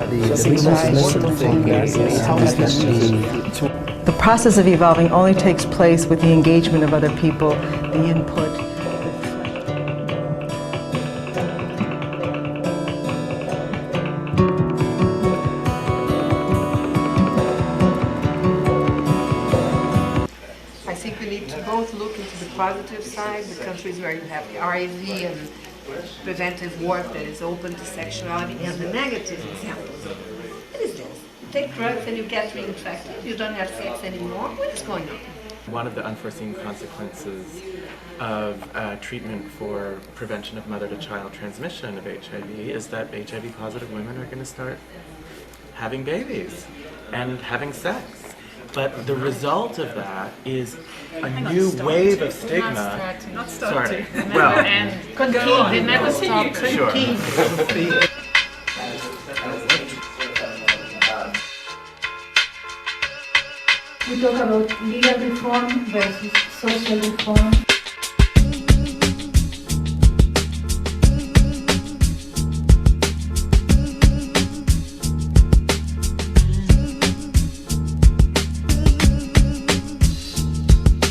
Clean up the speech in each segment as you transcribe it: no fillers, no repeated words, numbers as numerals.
The process of evolving only takes place with the engagement of other people, the input. I think we need to both look into the positive side, the countries where you have the RAV and preventive work that is open to sexuality, and the negative examples. What is this? You take drugs and you get reinfected, you don't have sex anymore. What is going on? One of the unforeseen consequences of treatment for prevention of mother-to-child transmission of HIV is that HIV-positive women are going to start having babies and having sex. But the result of that is a new wave of stigma. Not starting. Well, Continue. Never stop. Sure. We talk about legal reform versus social reform.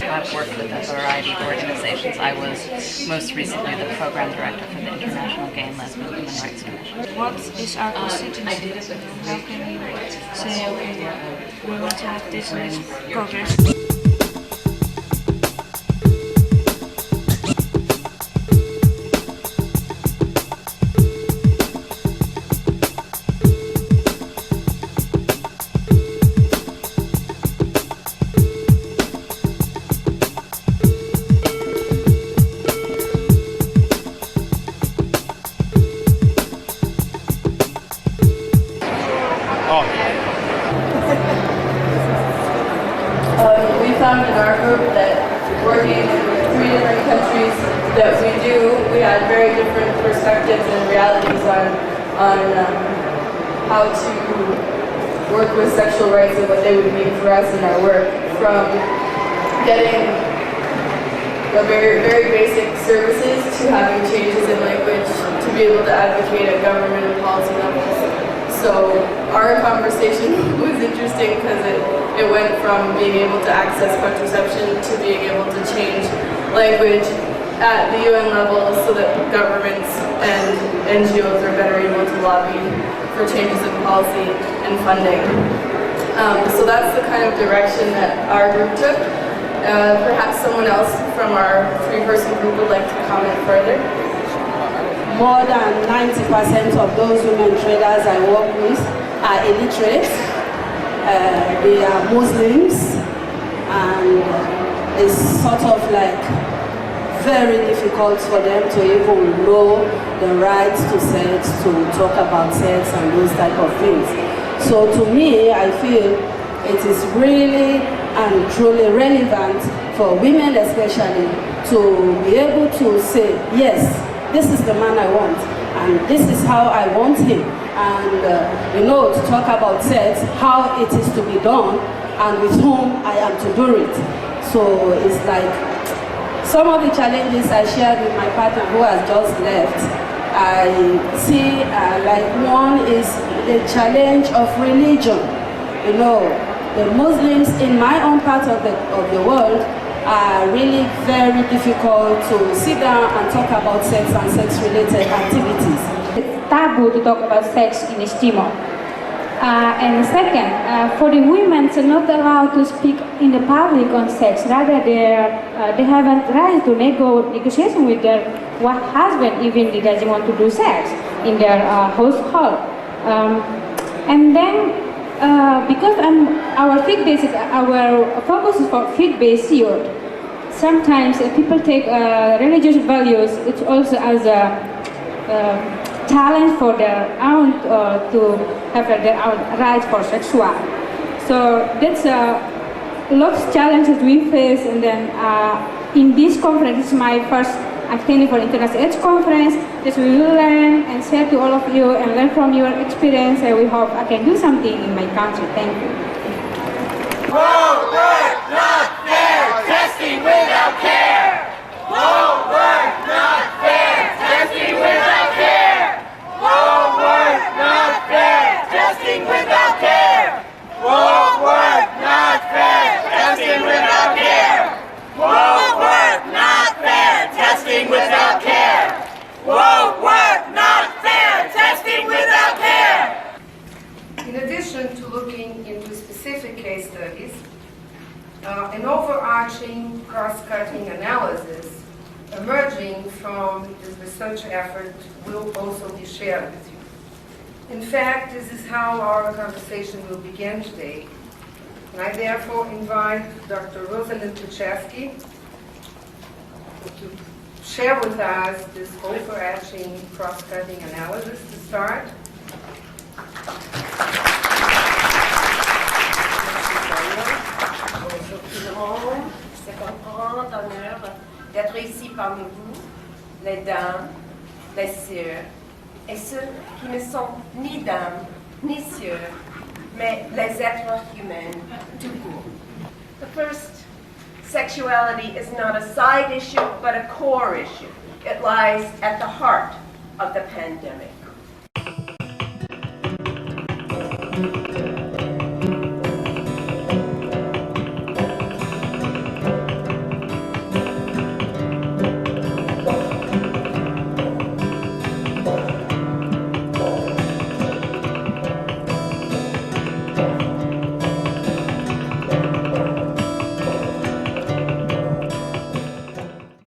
I've worked with a variety of organizations. I was most recently the program director for the International Gay and Lesbian Human Rights Commission. What is our constituency? How can we say, okay, we want to have this next progress? We found in our group that working in 3 different countries that we had very different perspectives and realities on how to work with sexual rights and what they would mean for us in our work. From getting the very, very basic services to having changes in language to be able to advocate at government and policy levels. So our conversation was interesting because it went from being able to access contraception to being able to change language at the UN level so that governments and NGOs are better able to lobby for changes in policy and funding. So that's the kind of direction that our group took. Perhaps someone else from our 3-person group would like to comment further. More than 90% of those women traders I work with are illiterate. They are Muslims, and it's sort of like very difficult for them to even know the rights to sex, to talk about sex and those type of things. So to me, I feel it is really and truly relevant for women especially to be able to say, yes, this is the man I want, and this is how I want him. And to talk about sex, how it is to be done, and with whom I am to do it. So it's like some of the challenges I shared with my partner who has just left. I see like one is the challenge of religion. The Muslims in my own part of the world are really very difficult to sit down and talk about sex and sex-related activities. It's taboo to talk about sex in Timor. And second, for the women to not allowed to speak in the public on sex, rather they have a right to negotiation with their husband even if they doesn't want to do sex in their household. And then because our focus is for faith-based youth, sometimes people take religious values, it's also as a challenge for their own to have their own right for sexual. So that's a lot of challenges we face, and then in this conference, this is my first attending for International AIDS Conference. This we will learn and share to all of you and learn from your experience, and we hope I can do something in my country. Thank you. Won't work, not fair, testing without care. Won't work, not fair, testing without care. Won't work, not fair, testing from his research effort will also be shared with you. In fact, this is how our conversation will begin today. And I therefore invite Dr. Rosalind Tuchevsky to share with us this overarching cross-cutting analysis to start. Bonjour tout le monde, c'est un grand honneur d'être ici parmi vous, les dames, les sœurs, et ceux qui ne sont ni dames, ni sœurs, mais les êtres humains tout court. The first, sexuality is not a side issue, but a core issue. It lies at the heart of the pandemic.